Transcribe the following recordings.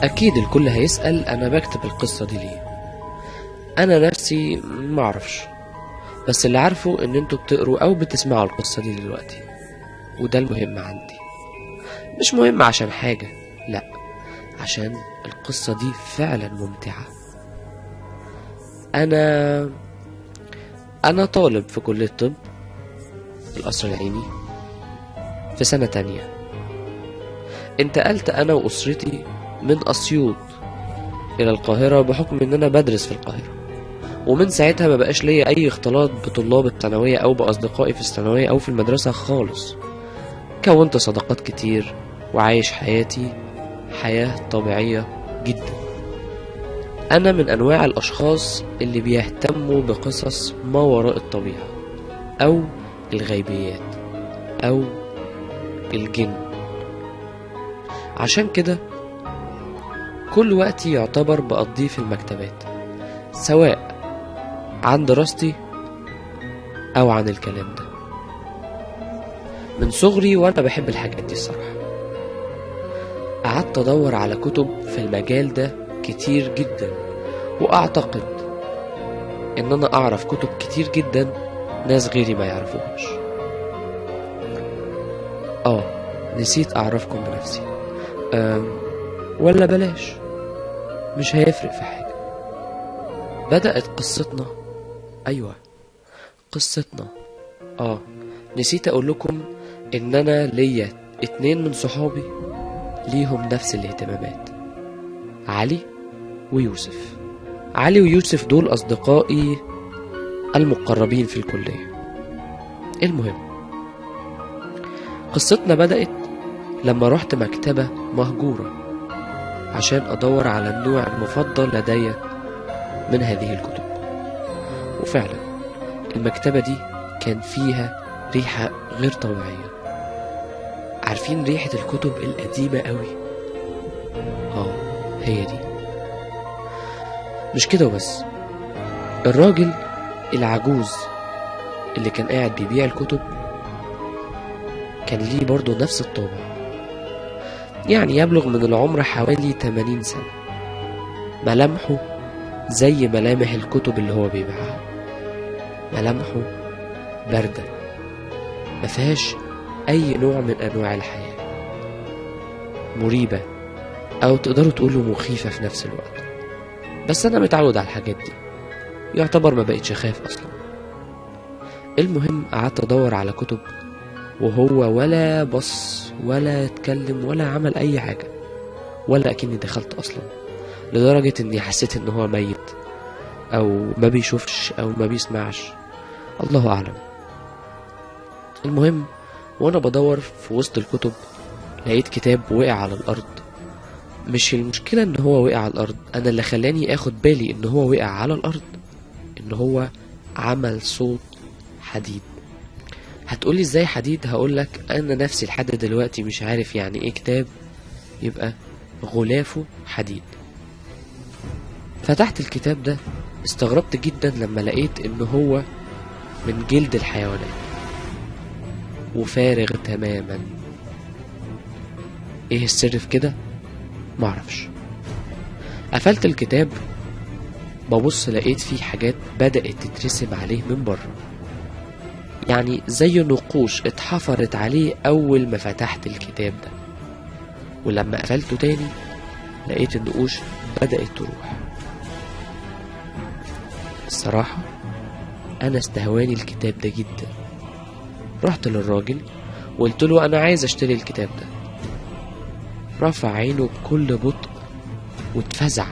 اكيد الكل هيسأل انا بكتب القصة دي ليه. انا نفسي معرفش، بس اللي عارفه ان انتوا بتقروا او بتسمعوا القصة دي دلوقتي، وده المهم عندي. مش مهم عشان حاجة، لا، عشان القصة دي فعلا ممتعة. انا طالب في كلية طب القصر العيني في سنة تانية. انتقلت انا واسرتي من اسيوط الى القاهرة بحكم ان انا بدرس في القاهرة، ومن ساعتها ما بقاش ليا اي اختلاط بطلاب الثانوية او باصدقائي في الثانوية او في المدرسة خالص. كونت صداقات كتير وعايش حياتي حياة طبيعية جدا. انا من انواع الاشخاص اللي بيهتموا بقصص ما وراء الطبيعة او الغيبيات او الجن. عشان كده كل وقتي يعتبر بقضيه في المكتبات، سواء عن دراستي او عن الكلام ده. من صغري وانا بحب الحاجات دي الصراحة. قعدت ادور على كتب في المجال ده كتير جدا، واعتقد ان انا اعرف كتب كتير جدا ناس غيري ما يعرفوهاش. نسيت اعرفكم بنفسي، ولا بلاش، مش هيفرق في حاجة. بدأت قصتنا، ايوه قصتنا. نسيت اقول لكم ان انا ليا 2 من صحابي ليهم نفس الاهتمامات، علي ويوسف. علي ويوسف دول اصدقائي المقربين في الكلية. المهم، قصتنا بدأت لما رحت مكتبة مهجورة عشان ادور على النوع المفضل لدي من هذه الكتب. وفعلا المكتبة دي كان فيها ريحة غير طبيعية. عارفين ريحة الكتب القديمة قوي؟ هي دي. مش كده وبس، الراجل العجوز اللي كان قاعد بيبيع الكتب كان ليه برضو نفس الطابع، يعني يبلغ من العمر حوالي 80 سنة. ملامحه زي ملامح الكتب اللي هو بيبيعها، ملامحه باردة مفيهاش أي نوع من أنواع الحياة، مريبة أو تقدروا تقولوا مخيفة في نفس الوقت. بس أنا متعود على الحاجات دي، يعتبر ما بقيتش خايف أصلا. المهم قعدت أدور على كتب، وهو ولا بص ولا اتكلم ولا عمل أي حاجة، ولا أكني دخلت أصلا، لدرجة إني حسيت إن هو ميت أو ما بيشوفش أو ما بيسمعش، الله أعلم. المهم وأنا بدور في وسط الكتب لقيت كتاب وقع على الأرض. مش المشكلة إن هو وقع على الأرض، أنا اللي خلاني أخد بالي إن هو وقع على الأرض إن هو عمل صوت حديد. هتقولي إزاي حديد؟ هقولك أنا نفسي لحد دلوقتي مش عارف يعني إيه كتاب يبقى غلافه حديد. فتحت الكتاب ده، استغربت جدا لما لقيت إن هو من جلد الحيوانات وفارغ تماما. ايه السر في كده؟ معرفش. قفلت الكتاب، ببص لقيت فيه حاجات بدأت تترسم عليه من بره، يعني زي نقوش اتحفرت عليه اول ما فتحت الكتاب ده. ولما قفلته تاني لقيت النقوش بدأت تروح. الصراحة انا استهواني الكتاب ده جدا. رحت للراجل وقلت له انا عايز اشتري الكتاب ده. رفع عينه بكل بطء واتفزع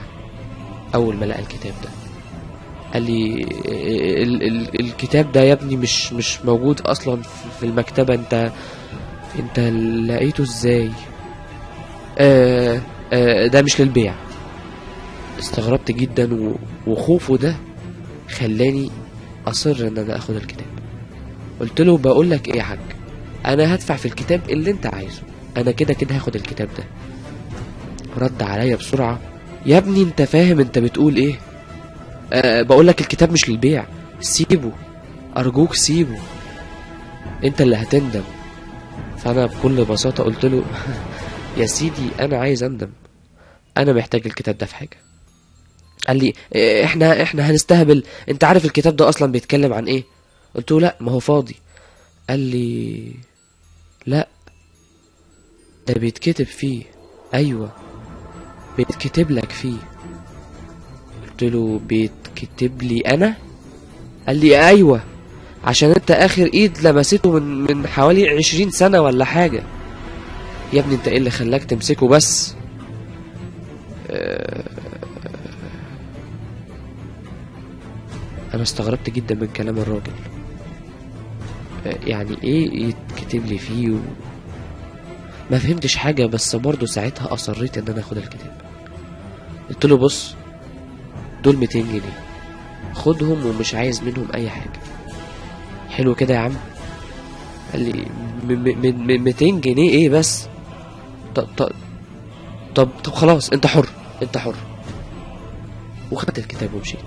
اول ما لقى الكتاب ده. قال لي الكتاب ده يا ابني مش موجود اصلا في المكتبة، انت لقيته ازاي؟ ده مش للبيع. استغربت جدا وخوفه ده خلاني اصر ان انا اخد الكتاب. قلت له بقول لك ايه يا حاج، انا هدفع في الكتاب اللي انت عايزه، انا كده كده هاخد الكتاب ده. رد عليا بسرعة، يا ابني انت فاهم انت بتقول ايه؟ بقول لك الكتاب مش للبيع، سيبه ارجوك سيبه، انت اللي هتندم. فانا بكل بساطة قلت له يا سيدي انا عايز اندم، انا محتاج الكتاب ده في حاجة. قال لي احنا هنستهبل، انت عارف الكتاب ده اصلا بيتكلم عن ايه؟ قلت له لا، ما هو فاضي. قال لي لا، ده بيتكتب فيه. ايوه، بيتكتب لك فيه. قلت له بيتكتب لي انا؟ قال لي ايوه، عشان انت اخر ايد لمسته من حوالي 20 سنة ولا حاجة. يا ابني انت ايه اللي خلاك تمسكه بس؟ انا استغربت جدا من كلام الراجل. يعني ايه يتكتب لي فيه ما فهمتش حاجة، بس برضه ساعتها اصريت ان انا اخد الكتاب. قلت له بص، دول 200 جنيه خدهم ومش عايز منهم اي حاجة. حلو كده يا عم؟ قال لي 200 جنيه ايه بس؟ طب طب طب خلاص، انت حر، انت حر. وخدت الكتاب ومشيت.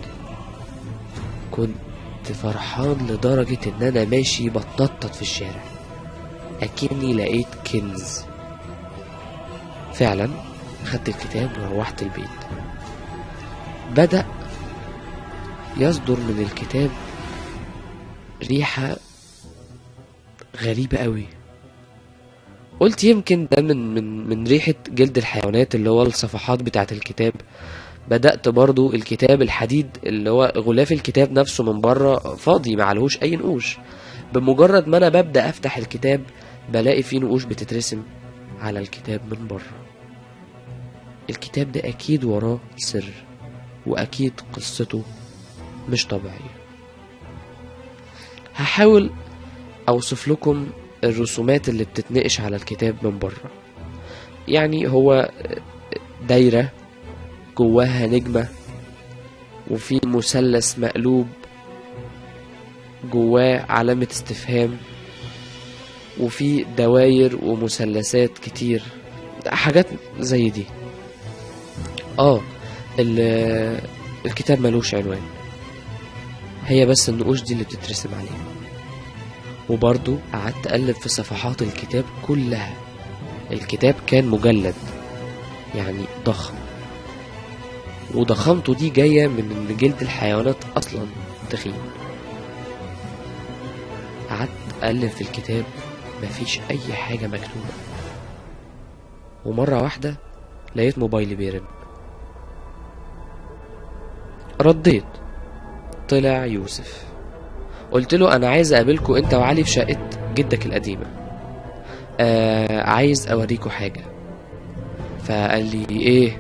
كنت فرحان لدرجة ان انا ماشي بتنطط في الشارع اكني لقيت كنز. فعلا خدت الكتاب وروحت البيت. بدأ يصدر من الكتاب ريحة غريبة قوي. قلت يمكن ده من ريحة جلد الحيوانات اللي هو الصفحات بتاعة الكتاب. بدأت برضو الكتاب الحديد اللي هو غلاف الكتاب نفسه من بره فاضي معلهوش اي نقوش. بمجرد ما انا ببدأ افتح الكتاب بلاقي فيه نقوش بتترسم على الكتاب من بره. الكتاب ده اكيد وراه سر، واكيد قصته مش طبيعية. هحاول اوصف لكم الرسومات اللي بتتنقش على الكتاب من بره. يعني هو دايرة جواها نجمة، وفي مثلث مقلوب جواه علامة استفهام، وفي دواير ومثلثات كتير، حاجات زي دي. الكتاب ملوش عنوان، هي بس النقوش دي اللي بتترسم عليه. وبرضو قعدت أقلب في صفحات الكتاب كلها. الكتاب كان مجلد، يعني ضخم، وضخامته دي جاية من ان جلد الحيوانات اصلا تخين. قعدت اقلب في الكتاب، مفيش اي حاجة مكتوبة. ومرة واحدة لقيت موبايلي بيرن. رديت، طلع يوسف. قلت له انا عايز اقابلكوا انت وعلي في شقة جدك القديمة، عايز اوريكوا حاجة. فقال لي ايه؟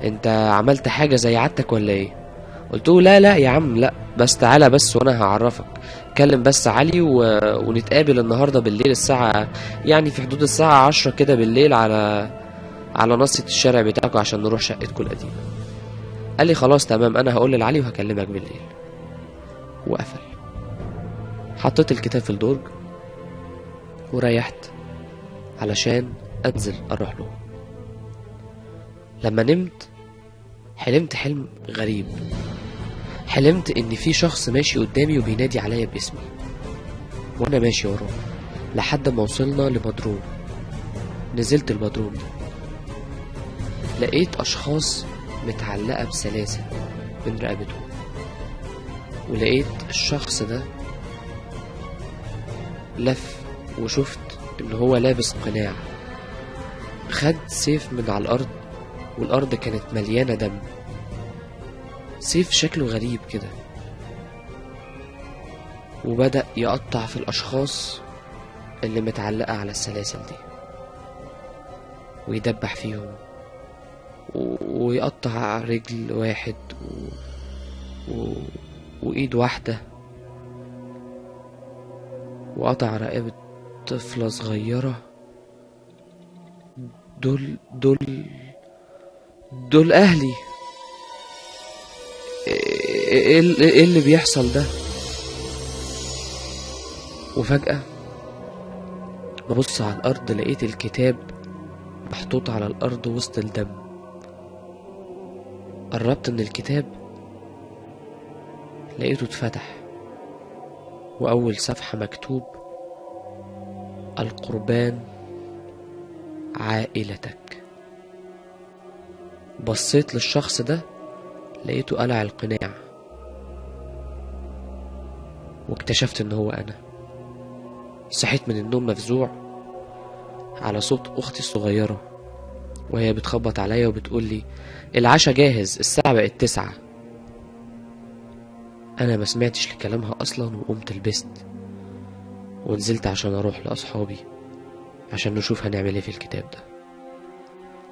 انت عملت حاجة زي عادتك ولا ايه؟ قلت له لا يا عم، لا، بس تعالى بس وانا هعرفك. كلم بس علي ونتقابل النهاردة بالليل الساعة، يعني في حدود الساعة 10 كده بالليل، على نصية الشارع بتاعكم عشان نروح شقتكم القديمة. قال لي خلاص تمام، انا هقول لعلي وهكلمك بالليل. وقفل. حطيت الكتاب في الدرج وريحت علشان انزل اروح له. لما نمت حلمت حلم غريب. حلمت ان في شخص ماشي قدامي وبينادي عليا باسمي، وانا ماشي وراه لحد ما وصلنا لمضروب. نزلت المضروب ده، لقيت اشخاص متعلقة بسلاسل من رقبتهم، ولقيت الشخص ده لف وشفت ان هو لابس قناع. خد سيف من على الارض، والارض كانت مليانة دم. سيف شكله غريب كده، وبدأ يقطع في الاشخاص اللي متعلقة على السلاسل دي، ويدبح فيهم، ويقطع رجل واحد وإيد واحدة، وقطع رقبة طفلة صغيرة. دول أهلي. ايه اللي بيحصل ده؟ وفجأة ببص على الأرض، لقيت الكتاب محطوط على الأرض وسط الدم. قربت من الكتاب لقيته اتفتح، وأول صفحة مكتوب: القربان عائلتك. بصيت للشخص ده لقيته قلع القناع، واكتشفت ان هو انا. صحيت من النوم مفزوع على صوت اختي الصغيرة وهي بتخبط عليا وبتقولي العشاء جاهز، الساعة بقت 9. انا ما سمعتش لكلامها اصلا، وقمت لبست ونزلت عشان اروح لاصحابي عشان نشوف هنعمل ايه في الكتاب ده.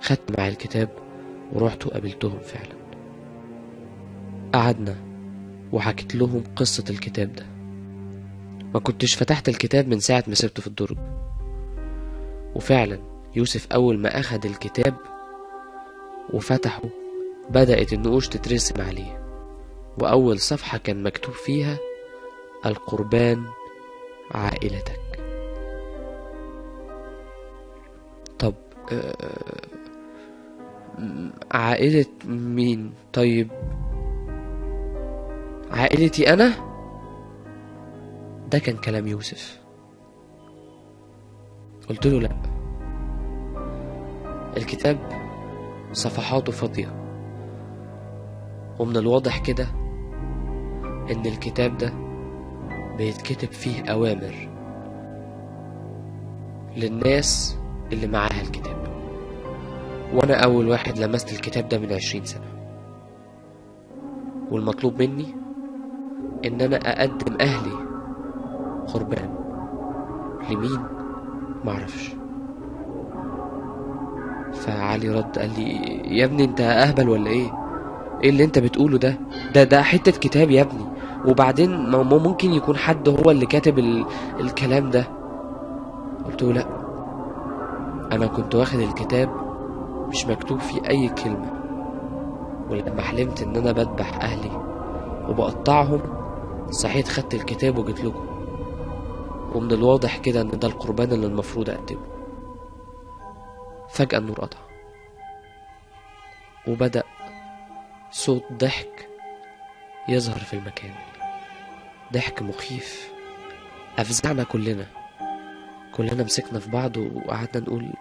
خدت معايا الكتاب ورحت وقابلتهم فعلا. قعدنا وحكيت لهم قصة الكتاب ده. ما كنتش فتحت الكتاب من ساعة ما سبته في الدرج. وفعلا يوسف أول ما أخد الكتاب وفتحه بدأت النقوش تترسم عليه، وأول صفحة كان مكتوب فيها القربان عائلتك. طب عائلة مين؟ طيب عائلتي أنا؟ ده كان كلام يوسف. قلت له لأ، الكتاب صفحاته فاضية، ومن الواضح كده إن الكتاب ده بيتكتب فيه أوامر للناس اللي معاها الكتاب، وأنا أول واحد لمست الكتاب ده من 20 سنة، والمطلوب مني إن أنا أقدم أهلي قربان. لمين؟ معرفش. فعلي رد قال لي يا ابني انت اهبل ولا ايه اللي انت بتقوله ده؟ ده حتة كتاب يا ابني، وبعدين ممكن يكون حد هو اللي كاتب الكلام ده. قلت له لا، انا كنت واخد الكتاب مش مكتوب فيه اي كلمة، ولما حلمت ان انا بذبح اهلي وبقطعهم صحيت خدت الكتاب وجيت لكم، ومن الواضح كده ان ده القربان اللي المفروض اقدمه. فجأة النور قطع، وبدأ صوت ضحك يظهر في المكان، ضحك مخيف أفزعنا كلنا مسكنا في بعض وقعدنا نقول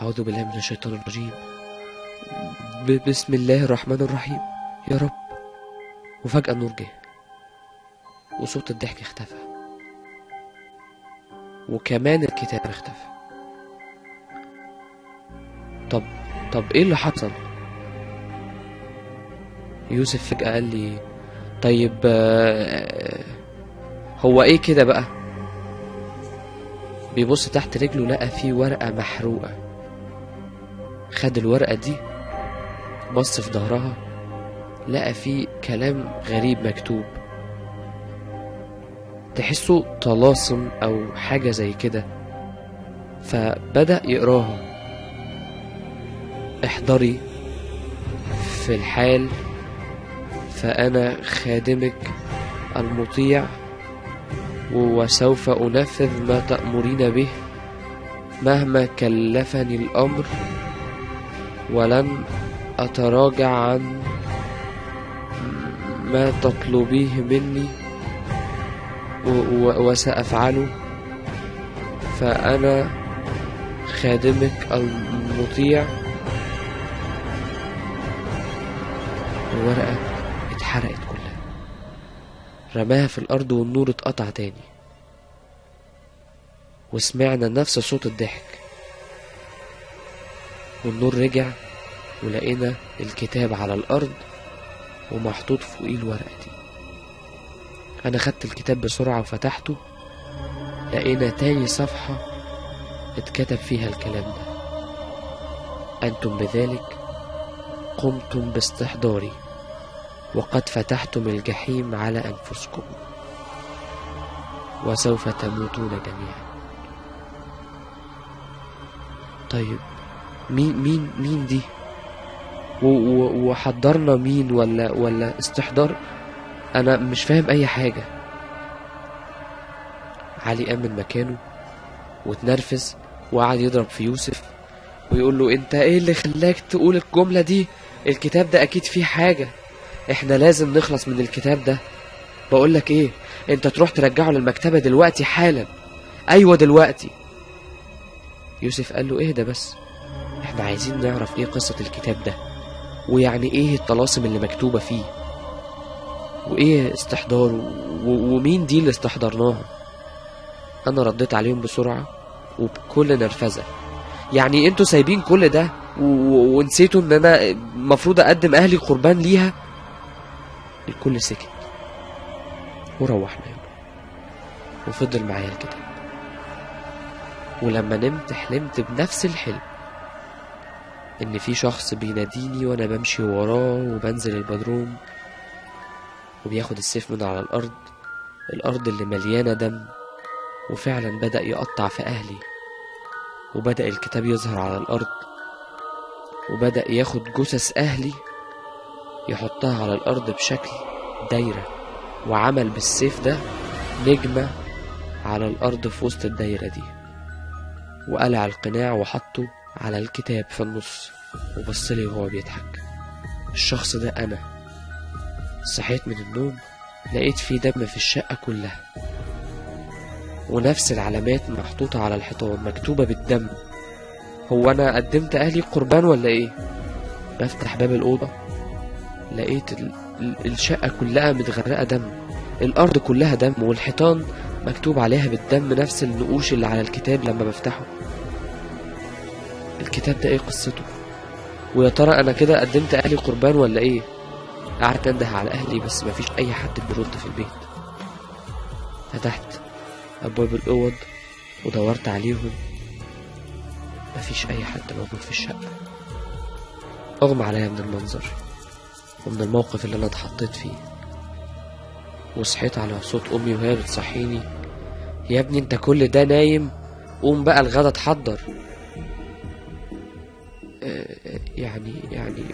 أعوذ بالله من الشيطان الرجيم، بسم الله الرحمن الرحيم يا رب. وفجأة النور جه وصوت الضحك اختفى، وكمان الكتاب اختفى. طب ايه اللي حصل؟ يوسف فجأة قال لي طيب هو ايه كده بقى؟ بيبص تحت رجله لقى فيه ورقة محروقة. خد الورقة دي بص في ظهرها لقى فيه كلام غريب مكتوب، تحسه طلاسم او حاجة زي كده. فبدأ يقراها: احضري في الحال فأنا خادمك المطيع، وسوف أنفذ ما تأمرين به مهما كلفني الأمر، ولن أتراجع عن ما تطلبيه مني وسأفعله، فأنا خادمك المطيع. الورقة اتحرقت كلها، رماها في الأرض والنور اتقطع تاني، وسمعنا نفس صوت الضحك، والنور رجع ولقينا الكتاب على الأرض ومحطوط فوقيه الورقة دي. أنا خدت الكتاب بسرعة وفتحته، لقينا تاني صفحة اتكتب فيها الكلام ده: أنتم بذلك قمتم باستحضاري، وقد فتحتم الجحيم على أنفسكم، وسوف تموتون جميعا. طيب مين دي؟ وحضرنا مين ولا استحضار؟ أنا مش فاهم أي حاجة. علي قام من مكانه واتنرفز وقعد يضرب في يوسف ويقول له انت ايه اللي خلاك تقول الجملة دي؟ الكتاب ده اكيد فيه حاجة، احنا لازم نخلص من الكتاب ده. بقولك ايه، انت تروح ترجعه للمكتبة دلوقتي حالا. ايوه دلوقتي. يوسف قال له اهدى بس، احنا عايزين نعرف ايه قصة الكتاب ده، ويعني ايه الطلاسم اللي مكتوبة فيه، وايه استحضار، ومين دي اللي استحضرناها. انا رديت عليهم بسرعة وبكل نرفزة: يعني انتوا سايبين كل ده ونسيتوا ان انا مفروض اقدم اهلي قربان ليها؟ الكل سكت وروحنا يوم، وفضل معايا الكتاب. ولما نمت حلمت بنفس الحلم، ان في شخص بيناديني وانا بمشي وراه وبنزل البدروم، وبياخد السيف من على الارض اللي مليانة دم، وفعلا بدأ يقطع في اهلي، وبدأ الكتاب يظهر على الارض، وبدأ ياخد جثث اهلي يحطها على الارض بشكل دايرة، وعمل بالسيف ده نجمة على الارض في وسط الدايرة دي، وقلع القناع وحطه على الكتاب في النص، وبصلي وهو بيضحك. الشخص ده انا. صحيت من النوم لقيت فيه دم في الشقة كلها، ونفس العلامات محطوطة على الحيطان مكتوبة بالدم. هو انا قدمت اهلي قربان ولا ايه؟ بفتح باب الأوضة لقيت الشقة كلها متغرقة دم، الأرض كلها دم، والحيطان مكتوب عليها بالدم نفس النقوش اللي على الكتاب. لما بفتحه، الكتاب ده ايه قصته؟ ويا ترى انا كده قدمت اهلي قربان ولا ايه؟ قعدت انده على اهلي بس مفيش اي حد بيرد في البيت. فتحت ابواب الاوض ودورت عليهم، مفيش اي حد موجود في الشقة. اغمى عليا من المنظر ومن الموقف اللي انا اتحطيت فيه، وصحيت على صوت امي وهي بتصحيني: يا ابني انت كل ده نايم؟ قوم بقى الغدا اتحضر. يعني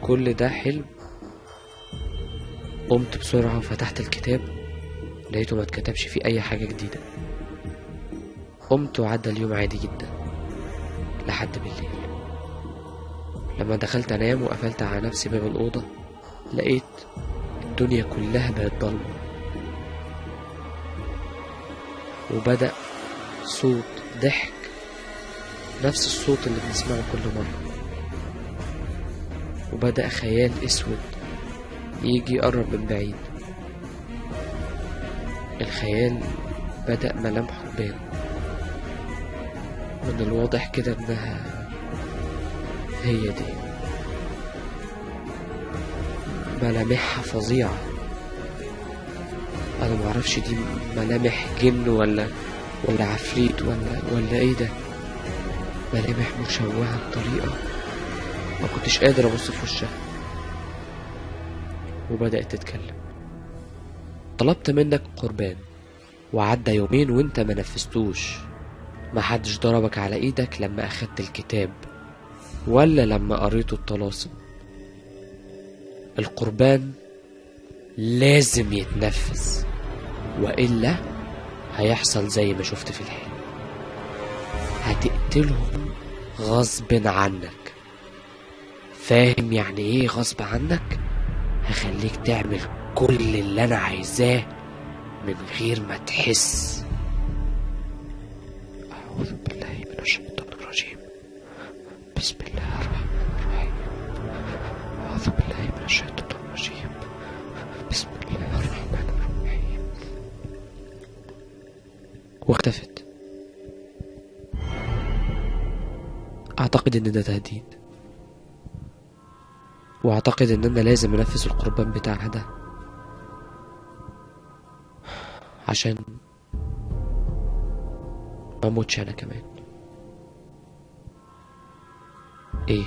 كل ده حلم؟ قمت بسرعة وفتحت الكتاب، لقيته ما اتكتبش فيه اي حاجة جديدة. قمت وعدى اليوم عادي جدا لحد بالليل. لما دخلت انام وقفلت على نفسي باب الأوضة، لقيت الدنيا كلها بقت ضلمة، وبدأ صوت ضحك نفس الصوت اللي بنسمعه كل مرة، وبدأ خيال اسود يجي يقرب من بعيد. الخيال بدأ ملامحه تبان، من الواضح كده انها هي دي. ملامحها فظيعة، انا معرفش دي ملامح جن ولا عفريت ولا ايه ده. ملامح مشوهة بطريقة ما كنتش قادر ابص في وشها، وبدأت تتكلم: طلبت منك قربان وعدى يومين وانت ما نفذتوش. ما حدش ضربك على ايدك لما اخدت الكتاب ولا لما قريته الطلاسم. القربان لازم يتنفذ، وإلا هيحصل زي ما شفت في الحلم. هتقتلهم غصب عنك. فاهم يعني ايه غصب عنك؟ هخليك تعمل كل اللي انا عايزاه من غير ما تحس. أعوذ بالله من الشيطان الرجيم. بسم الله الرحمن الرحيم. أعوذ بالله من الشيطان الرجيم. بسم الله الرحمن الرحيم. واختفت. أعتقد إن ده تهديد، وأعتقد إن أنا لازم أنفذ القربان بتاعها ده عشان ما اموتش انا كمان. ايه؟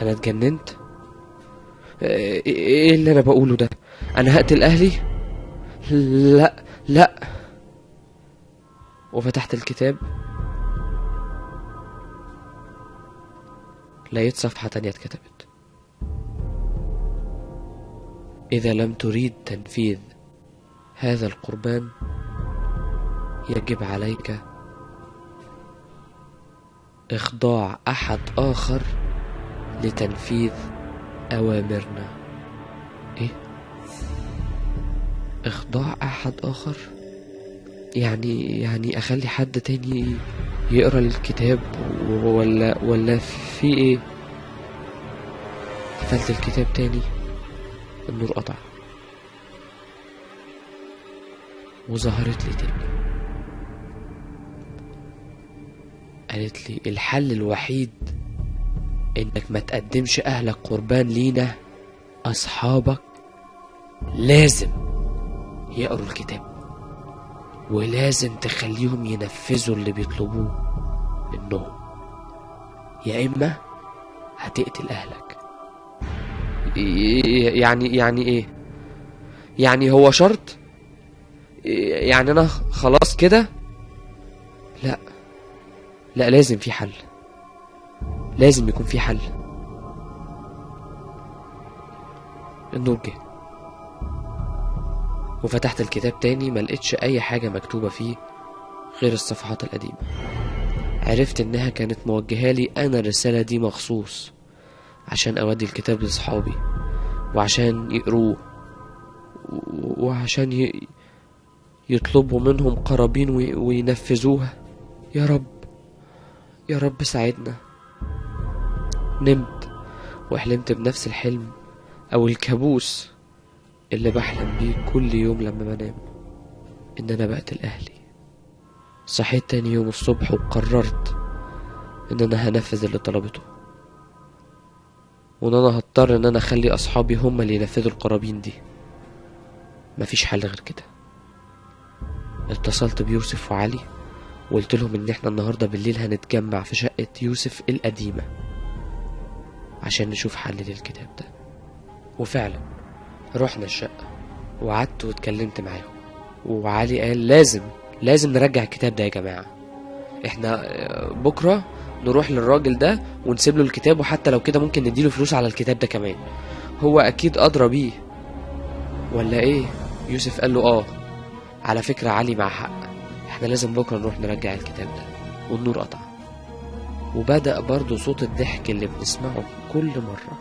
انا اتجننت؟ ايه اللي انا بقوله ده؟ انا هقتل اهلي؟ لا لا. وفتحت الكتاب لقيت صفحة تانية اتكتبت: إذا لم تريد تنفيذ هذا القربان يجب عليك إخضاع أحد آخر لتنفيذ أوامرنا. إيه؟ إخضاع أحد آخر؟ يعني أخلي حد تاني يقرأ الكتاب ولا في إيه؟ قفلت الكتاب تاني، النور قطع وظهرت لي تاني. قالت لي الحل الوحيد انك ما تقدمش اهلك قربان لينا، اصحابك لازم يقروا الكتاب ولازم تخليهم ينفذوا اللي بيطلبوه منهم، يا اما هتقتل اهلك. يعني ايه؟ يعني هو شرط؟ يعني انا خلاص كده؟ لا لا، لازم في حل، لازم يكون في حل. النور جه وفتحت الكتاب تاني، ما لقيتش اي حاجة مكتوبة فيه غير الصفحات القديمة. عرفت انها كانت موجهة لي انا الرسالة دي مخصوص عشان اودي الكتاب لاصحابي وعشان يقروه وعشان يطلبوا منهم قرابين وينفذوها. يا رب يا رب ساعدنا. نمت وحلمت بنفس الحلم او الكابوس اللي بحلم بيه كل يوم لما بنام، ان انا بقتل اهلي. صحيت تاني يوم الصبح وقررت ان انا هنفذ اللي طلبته، وان انا هضطر ان انا اخلي اصحابي هم اللي ينفذوا القرابين دي. مفيش حل غير كده. اتصلت بيوسف وعلي وقلت لهم ان احنا النهارده بالليل هنتجمع في شقة يوسف القديمة عشان نشوف حل للكتاب ده. وفعلا رحنا الشقة وقعدت واتكلمت معاهم، وعلي قال لازم نرجع الكتاب ده يا جماعة. احنا بكرة نروح للراجل ده ونسيب له الكتاب، وحتى لو كده ممكن نديله فلوس على الكتاب ده كمان، هو اكيد ادرى بيه، ولا ايه؟ يوسف قال له على فكرة علي مع حق، احنا لازم بكرة نروح نرجع الكتاب ده. والنور قطع وبدأ برضو صوت الضحك اللي بنسمعه كل مرة.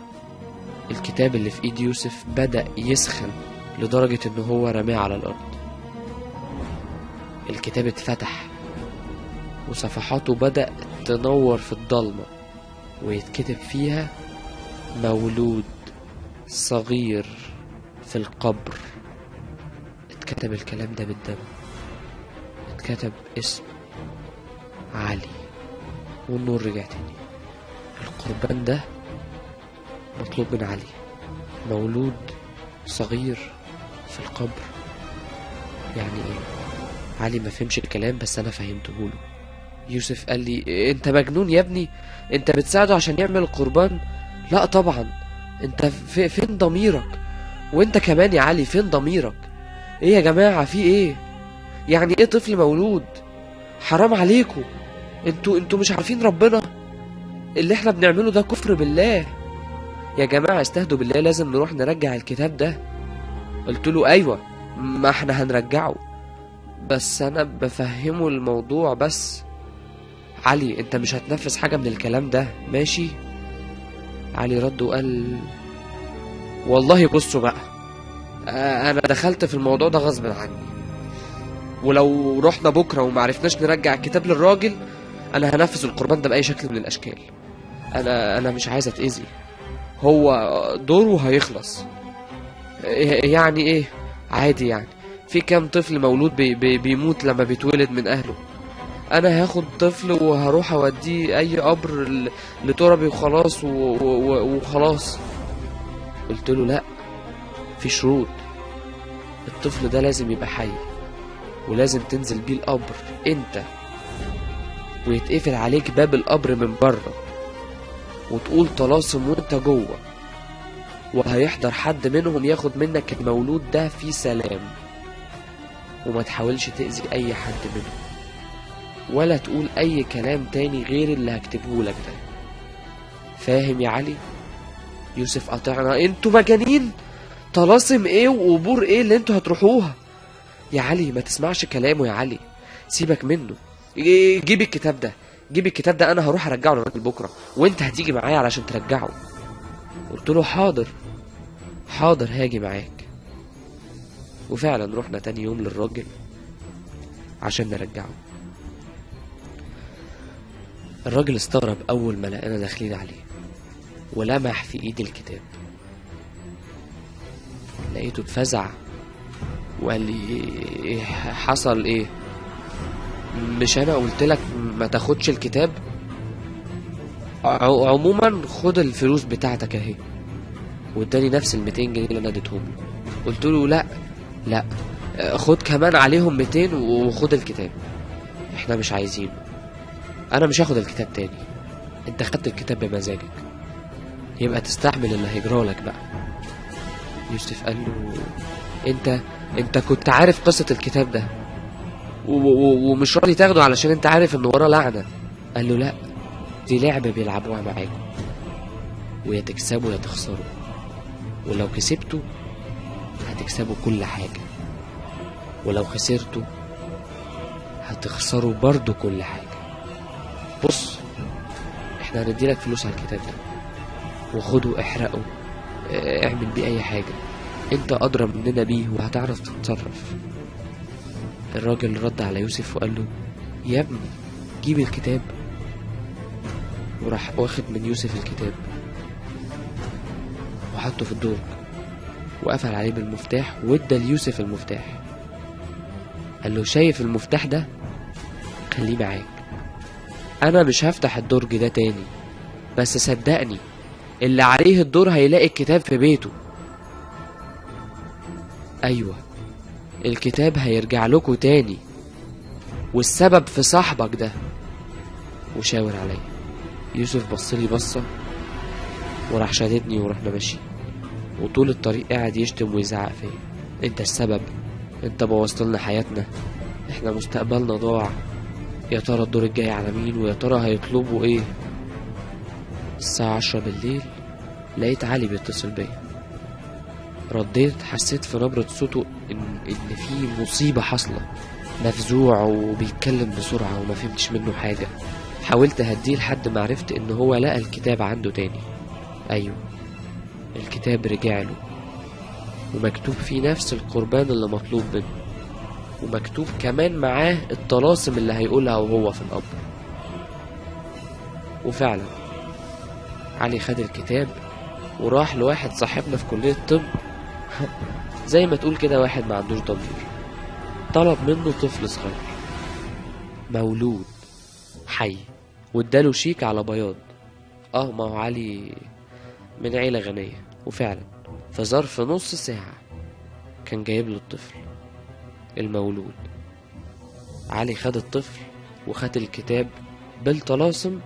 الكتاب اللي في ايد يوسف بدأ يسخن لدرجة انه هو رماه على الارض. الكتاب اتفتح وصفحاته بدأت تنور في الضلمة ويتكتب فيها مولود صغير في القبر. اتكتب الكلام ده بالدم، اتكتب اسم علي. والنور رجع تاني. القربان ده مطلوب من علي، مولود صغير في القبر. يعني ايه؟ علي ما فهمش الكلام بس انا فهمته له. يوسف قال لي انت مجنون يا ابني، انت بتساعده عشان يعمل القربان؟ لا طبعا، انت فين ضميرك؟ وانت كمان يا علي فين ضميرك؟ ايه يا جماعة في ايه؟ يعني ايه طفل مولود؟ حرام عليكم، انتوا مش عارفين ربنا؟ اللي احنا بنعمله ده كفر بالله يا جماعة، استهدوا بالله، لازم نروح نرجع الكتاب ده. قلت له ايوه، ما احنا هنرجعه، بس انا بفهمه الموضوع بس. علي انت مش هتنفذ حاجة من الكلام ده ماشي؟ علي رد وقال والله بصوا بقى، انا دخلت في الموضوع ده غصب عني، ولو رحنا بكرة ومعرفناش نرجع الكتاب للراجل انا هنفذ القربان ده بأي شكل من الاشكال. انا مش عايز اتأذي، هو دوره هيخلص. يعني ايه عادي؟ يعني في كام طفل مولود بيموت لما بيتولد من اهله؟ انا هاخد طفل وهروح اوديه اي قبر لتربي وخلاص وخلاص. قلت له لا، في شروط. الطفل ده لازم يبقى حي، ولازم تنزل بيه القبر انت، ويتقفل عليك باب القبر من بره، وتقول طلاسم وانت جوه، وهيحضر حد منهم ياخد منك المولود ده في سلام، وما تحاولش تأذي اي حد منهم ولا تقول اي كلام تاني غير اللي هكتبه لك ده. فاهم يا علي؟ يوسف قاطعنا، انتوا مجانين، طلاسم ايه وقبور ايه اللي انتوا هتروحوها؟ يا علي ما تسمعش كلامه يا علي، سيبك منه. جيب الكتاب ده، جيب الكتاب ده، انا هروح ارجعه للراجل بكره وانت هتيجي معايا علشان ترجعه. قلت له حاضر هاجي معاك. وفعلا رحنا تاني يوم للراجل عشان نرجعه. الراجل استغرب اول ما لقانا داخلين عليه، ولمح في ايد الكتاب. لقيته اتفزع وقال لي إيه حصل ايه؟ مش انا قلت لك ما تاخدش الكتاب؟ عموما خد الفلوس بتاعتك اهي. واداني نفس ال 200 جنيه اللي انا اديتهم له. قلت له لا خد كمان عليهم 200 وخد الكتاب. احنا مش عايزينه. انا مش هاخد الكتاب تاني. انت خدت الكتاب بمزاجك، يبقى تستحمل اللي هيجرالك بقى. يوسف قال له انت كنت عارف قصة الكتاب ده ومش راضي تاخده علشان انت عارف ان وراه لعنة. قال له لا، دي لعبة بيلعبوها معاكم، ويا تكسبوا يا تخسروا، ولو كسبتوا هتكسبوا كل حاجة، ولو خسرتوا هتخسروا برضو كل حاجة. بص، احنا هنديلك فلوس على الكتاب ده، وخده احرقه، اعمل بيه اي حاجة، انت ادرى مننا بيه وهتعرف تتصرف. الراجل رد على يوسف وقال له يا ابني جيب الكتاب. وراح واخد من يوسف الكتاب وحطه في الدرج وقفل عليه بالمفتاح وادى ليوسف المفتاح. قال له شايف المفتاح ده؟ خليه معاك، انا مش هفتح الدرج ده تاني، بس صدقني اللي عليه الدور هيلاقي الكتاب في بيته. ايوه، الكتاب هيرجع لكم تاني، والسبب في صاحبك ده. وشاور عليا. يوسف بصلي بصة وراح شاددني ورحنا ماشيين، وطول الطريق قاعد يشتم ويزعق فيا. انت السبب، انت بوظتلنا حياتنا، احنا مستقبلنا ضاع، يا ترى الدور الجاي على مين، ويا ترى هيطلبوا ايه. الساعة 10 بالليل لقيت علي بيتصل بيا. رديت، حسيت في نبرة صوته ان في مصيبة حاصلة. مفزوع وبيتكلم بسرعة وما فهمتش منه حاجة. حاولت اهديه لحد ما عرفت ان هو لقى الكتاب عنده تاني. ايوه، الكتاب رجع له، ومكتوب فيه نفس القربان اللي مطلوب منه، ومكتوب كمان معاه الطلاسم اللي هيقولها وهو في القبر. وفعلا علي خد الكتاب وراح لواحد صاحبنا في كلية الطب زي ما تقول كده واحد ما عندوش ضمير. طلب منه طفل صغير مولود حي، واداله شيك على بياض. ما هو علي من عيلة غنية. وفعلا في ظرف نص ساعة كان جايب له الطفل المولود. علي خد الطفل وخد الكتاب بالطلاسم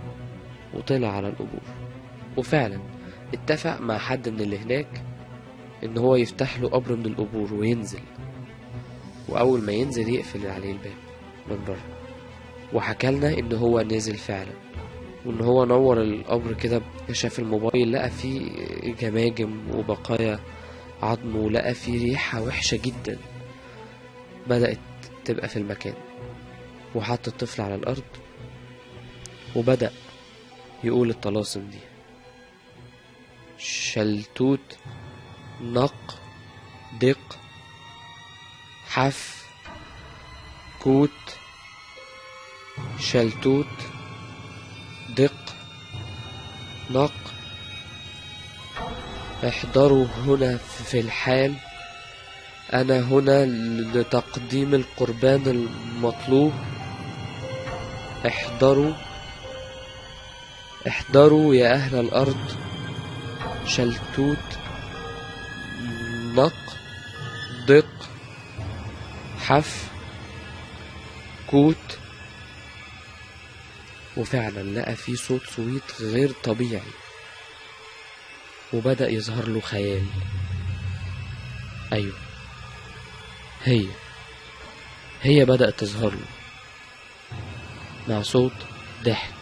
وطلع على القبور. وفعلا اتفق مع حد من اللي هناك ان هو يفتح له قبر من القبور وينزل، واول ما ينزل يقفل عليه الباب من بره. وحكالنا ان هو نزل فعلا، وان هو نور القبر كده، شاف الموبايل لقى فيه جماجم وبقايا عظم، ولقى فيه ريحة وحشة جدا بدأت تبقى في المكان. وحط الطفل على الارض وبدأ يقول الطلاسم دي: شلتوت، نق، دق، حف، كوت، شلتوت، دق، نق. احضروا هنا في الحال، أنا هنا لتقديم القربان المطلوب. احضروا يا أهل الأرض. شلتوت، نق، دق، حف، كوت. وفعلا لقى فيه صوت صويت غير طبيعي، وبدأ يظهر له خيال. أيوه، هي بدأت تظهر له مع صوت ضحك،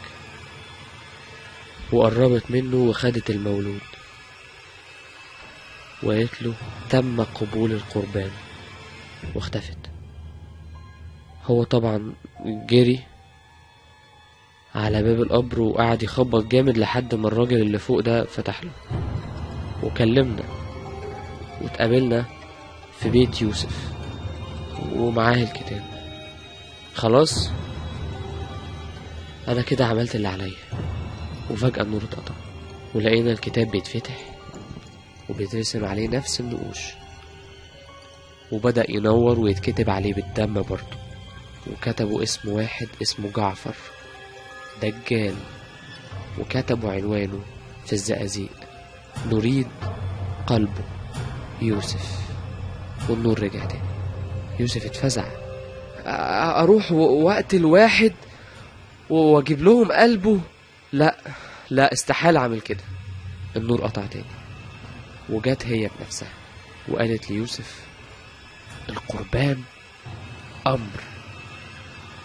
وقربت منه وخدت المولود وقالت له تم قبول القربان، واختفت. هو طبعا جري على باب القبر وقعد يخبط جامد لحد ما الراجل اللي فوق ده فتح له وكلمنا، واتقابلنا في بيت يوسف ومعاه الكتاب. خلاص انا كده عملت اللي عليا. وفجأة النور اتقطع. ولقينا الكتاب بيتفتح وبيترسم عليه نفس النقوش، وبدأ ينور ويتكتب عليه بالدم برضه، وكتبوا اسم واحد اسمه جعفر دجال، وكتبوا عنوانه في الزقازيق: نريد قلبه يوسف. والنور رجع تاني. يوسف اتفزع. اروح واقتل واحد واجيب لهم قلبه؟ لا لا، استحالة اعمل كده. النور قطع تاني، وجت هي بنفسها وقالت ليوسف: القربان امر،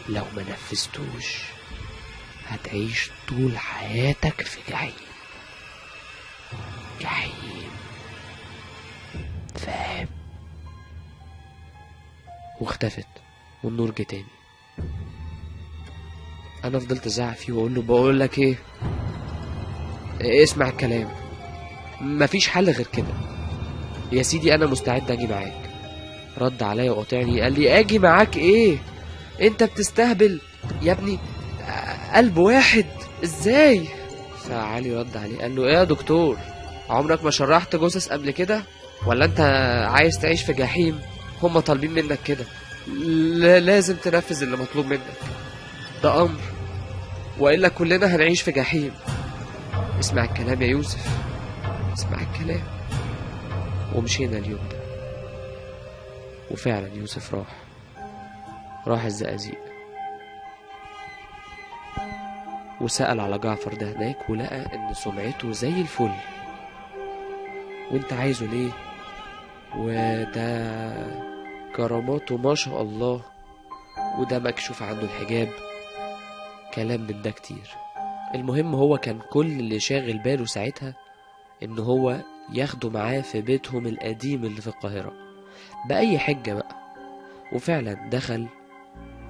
لو ما نفذتوش هتعيش طول حياتك في جحيم. جحيم، فاهم؟ واختفت، والنور جه تاني. انا فضلت ازعق فيه واقول له: بقول لك ايه، اسمع الكلام، مفيش حل غير كده. يا سيدي انا مستعد اجي معاك. رد عليا وقاطعني، قال لي: اجي معاك ايه؟ انت بتستهبل يا ابني، قلب واحد ازاي؟ فعلي رد عليه قال له: ايه يا دكتور، عمرك ما شرحت جثث قبل كده؟ ولا انت عايز تعيش في جحيم؟ هما طالبين منك كده، لازم تنفذ اللي مطلوب منك، ده امر، والا كلنا هنعيش في جحيم. اسمع الكلام يا يوسف، اسمع الكلام. ومشينا اليوم ده، وفعلا يوسف راح الزقازيق، وسأل على جعفر ده هناك، ولقى ان سمعته زي الفل. وانت عايزه ليه؟ وده كراماته ما شاء الله، وده مكشوف عنه الحجاب، كلام من ده كتير. المهم هو كان كل اللي شاغل باله ساعتها ان هو ياخده معاه في بيتهم القديم اللي في القاهرة بأي حجة بقى. وفعلا دخل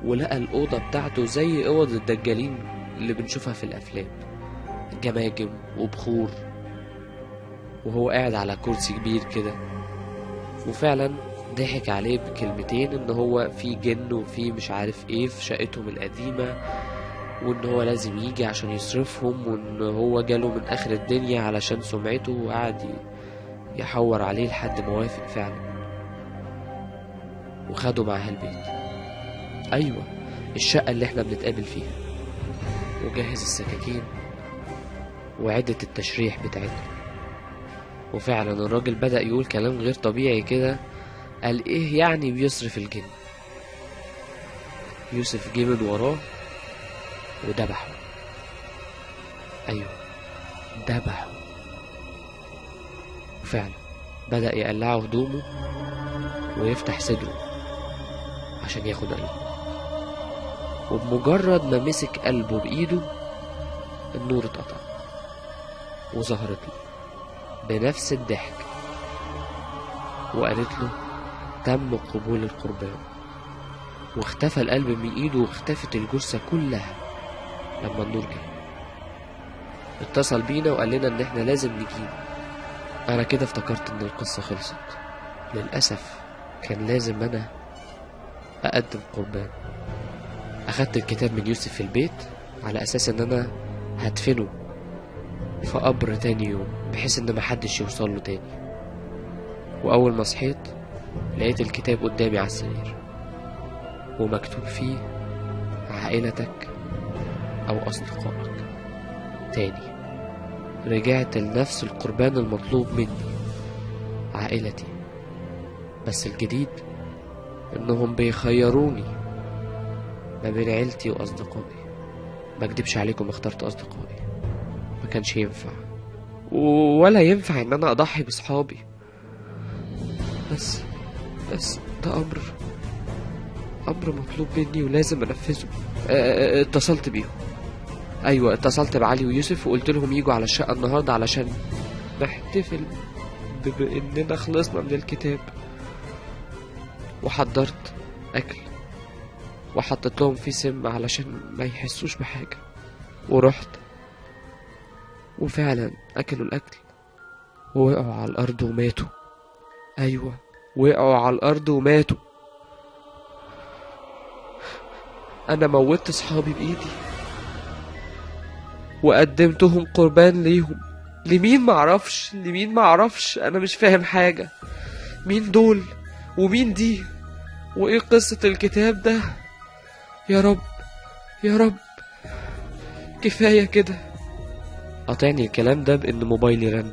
ولقى الأوضة بتاعته زي أوض الدجالين اللي بنشوفها في الأفلام، جماجم وبخور، وهو قاعد على كرسي كبير كده. وفعلا ضحك عليه بكلمتين ان هو في جن وفي مش عارف ايه في شقتهم القديمة، وان هو لازم يجي عشان يصرفهم، وان هو جاله من اخر الدنيا علشان سمعته، وقعد يحور عليه لحد ما وافق فعلا، وخده معاه البيت. ايوه، الشقة اللي احنا بنتقابل فيها، وجهز السكاكين وعدة التشريح بتاعتنا. وفعلا الراجل بدأ يقول كلام غير طبيعي كده. قال: ايه يعني بيصرف الجن؟ يوسف جه من وراه وذبحه. ايوه، ذبحه. وفعلا بدأ يقلعه هدومه ويفتح صدره عشان ياخد قلبه. وبمجرد ما مسك قلبه بإيده النور اتقطع، وظهرت له بنفس الضحك وقالت له: تم قبول القربان. واختفى القلب من ايده، واختفت الجثة كلها. لما النور جه اتصل بينا وقال لنا ان احنا لازم نجيب. انا كده افتكرت ان القصة خلصت. للأسف كان لازم انا اقدم قربان. اخدت الكتاب من يوسف في البيت على اساس ان انا هدفنه في قبر تاني يوم، بحيث ان محدش يوصل له تاني. واول ما صحيت لقيت الكتاب قدامي على السرير، ومكتوب فيه: عائلتك او اصدقائك. تاني رجعت لنفس القربان المطلوب مني، عائلتي. بس الجديد انهم بيخيروني ما بين عيلتي واصدقائي. ما اكدبش عليكم، اخترت اصدقائي. ما كانش ينفع ولا ينفع ان انا اضحي بصحابي، بس ده امر مطلوب مني ولازم انفذه. اتصلت بيهم. ايوه، اتصلت بعلي ويوسف وقلت لهم يجوا على الشقة النهاردة علشان نحتفل باننا خلصنا من الكتاب. وحضرت اكل وحطيت لهم فيه سم علشان ما يحسوش بحاجة. ورحت وفعلا اكلوا الاكل ووقعوا على الارض وماتوا. ايوه، وقعوا على الارض وماتوا. انا موتت صحابي بايدي وقدمتهم قربان ليهم. لمين معرفش، لمين معرفش، انا مش فاهم حاجة. مين دول ومين دي وايه قصة الكتاب ده؟ يا رب يا رب، كفاية كده. قاطعني الكلام ده بان موبايلي رن،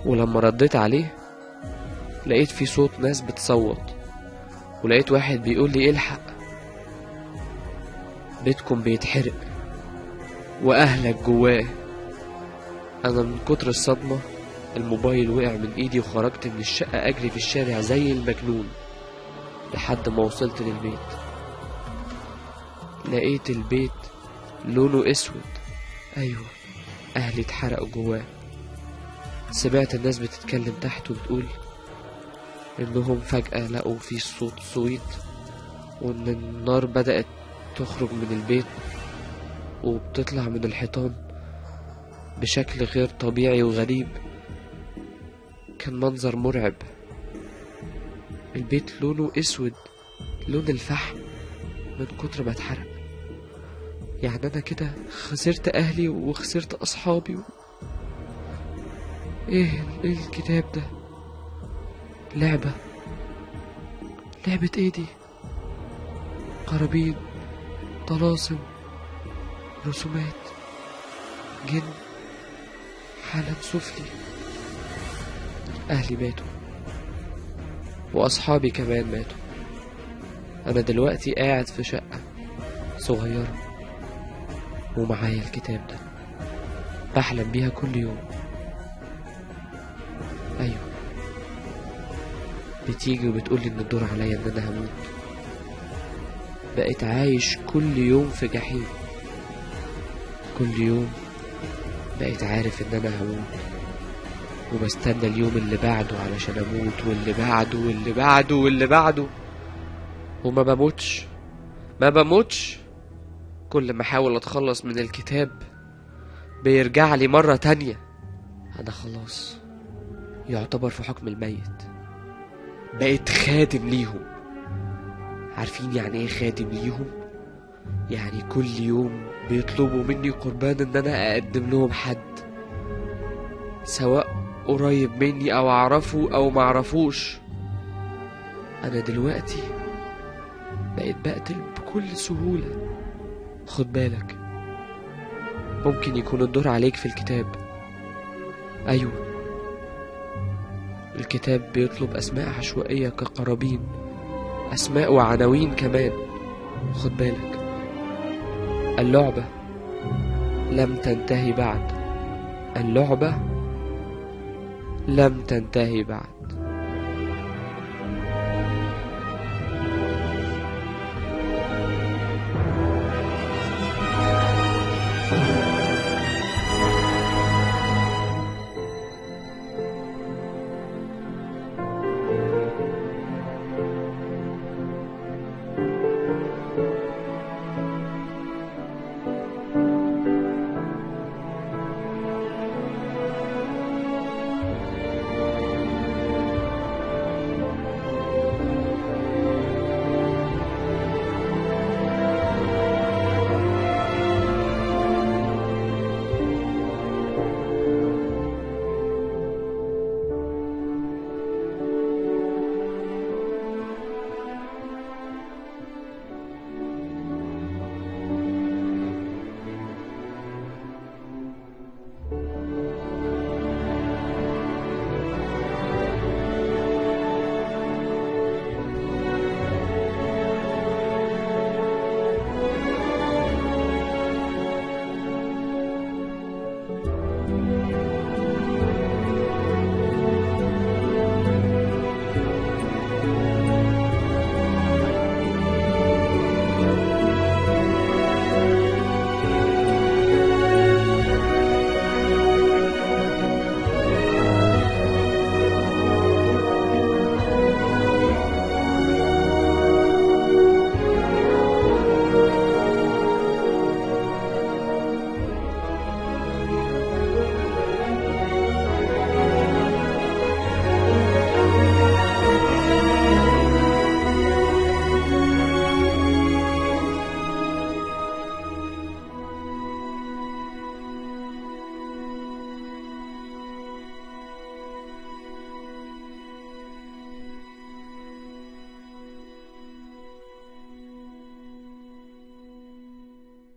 ولما رديت عليه لقيت في صوت ناس بتصوت، ولقيت واحد بيقول لي الحق بيتكم بيتحرق واهلك جواه. انا من كتر الصدمة الموبايل وقع من ايدي وخرجت من الشقة اجري في الشارع زي المجنون لحد ما وصلت للبيت. لقيت البيت لونه اسود، ايوه اهلي اتحرقوا جواه. سمعت الناس بتتكلم تحت وبتقول انهم فجأة لقوا في صوت صويت، وان النار بدأت تخرج من البيت وبتطلع من الحيطان بشكل غير طبيعي وغريب. كان منظر مرعب، البيت لونه اسود، لون الفحم من كتر ما اتحرق. يعني انا كده خسرت اهلي وخسرت اصحابي ايه الكتاب ده؟ لعبة ايه دي؟ قرابين، طلاسم، رسومات، جن، عالم سفلي. اهلي ماتوا واصحابي كمان ماتوا. انا دلوقتي قاعد في شقة صغيرة ومعايا الكتاب ده بحلم بيها كل يوم. ايوه بتيجي وبتقولي ان الدور عليا ان انا هموت. بقيت عايش كل يوم في جحيم، كل يوم بقيت عارف ان انا هموت وبستنى اليوم اللي بعده علشان اموت، واللي بعده واللي بعده واللي بعده، وما بموتش ما بموتش. كل ما احاول اتخلص من الكتاب بيرجع لي مرة تانية. انا خلاص يعتبر في حكم الميت، بقيت خادم ليهم. عارفين يعني ايه خادم ليهم؟ يعني كل يوم بيطلبوا مني قربان ان انا اقدم لهم حد، سواء قريب مني او اعرفه او معرفوش. انا دلوقتي بقيت بقتل بكل سهولة. خد بالك، ممكن يكون الدور عليك في الكتاب. ايوه الكتاب بيطلب اسماء عشوائية كقرابين، اسماء وعناوين كمان. خد بالك، اللعبة لم تنتهي بعد، اللعبة لم تنتهي بعد.